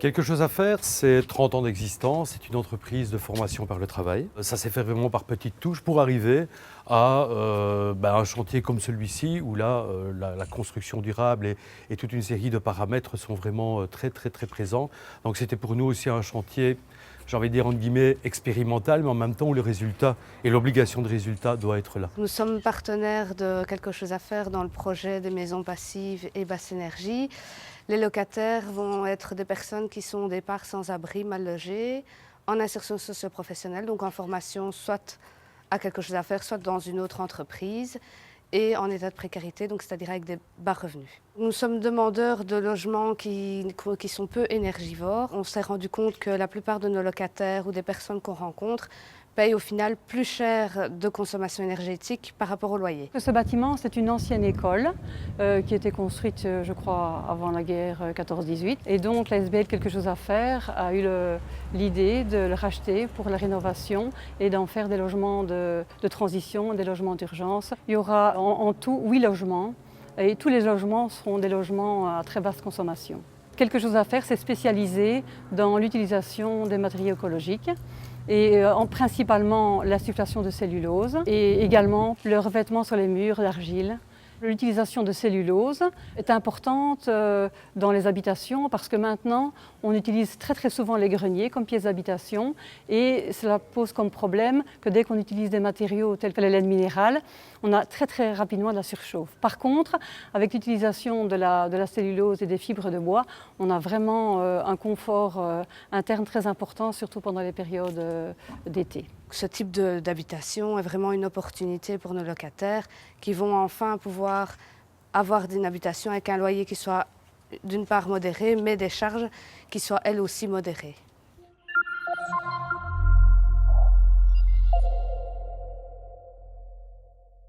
Quelque chose à faire, c'est 30 ans d'existence, c'est une entreprise de formation par le travail. Ça s'est fait vraiment par petites touches pour arriver à un chantier comme celui-ci où là, la construction durable et toute une série de paramètres sont vraiment très présents. Donc c'était pour nous aussi un chantier, j'ai envie de dire entre guillemets expérimental, mais en même temps où le résultat et l'obligation de résultat doit être là. Nous sommes partenaires de Quelque chose à faire dans le projet des maisons passives et basse énergie. Les locataires vont être des personnes qui sont au départ sans abri, mal logées, en insertion socio-professionnelle, donc en formation soit à Quelque chose à faire, soit dans une autre entreprise, et en état de précarité, donc c'est-à-dire avec des bas revenus. Nous sommes demandeurs de logements qui sont peu énergivores. On s'est rendu compte que la plupart de nos locataires ou des personnes qu'on rencontre payent au final plus cher de consommation énergétique par rapport au loyer. Ce bâtiment, c'est une ancienne école qui a été construite, je crois, avant la guerre 14-18. Et donc la SBL Quelque chose à faire a eu l'idée de le racheter pour la rénovation et d'en faire des logements de transition, des logements d'urgence. Il y aura en tout 8 logements et tous les logements seront des logements à très basse consommation. Quelque chose à faire, c'est spécialisé dans l'utilisation des matériaux écologiques et principalement l'insufflation de cellulose et également le revêtement sur les murs d'argile. L'utilisation de cellulose est importante dans les habitations parce que maintenant on utilise très souvent les greniers comme pièces d'habitation et cela pose comme problème que dès qu'on utilise des matériaux tels que la laine minérale, on a très rapidement de la surchauffe. Par contre, avec l'utilisation de la cellulose et des fibres de bois, on a vraiment un confort interne très important, surtout pendant les périodes d'été. Ce type d'habitation est vraiment une opportunité pour nos locataires qui vont enfin pouvoir avoir une habitation avec un loyer qui soit d'une part modéré, mais des charges qui soient elles aussi modérées.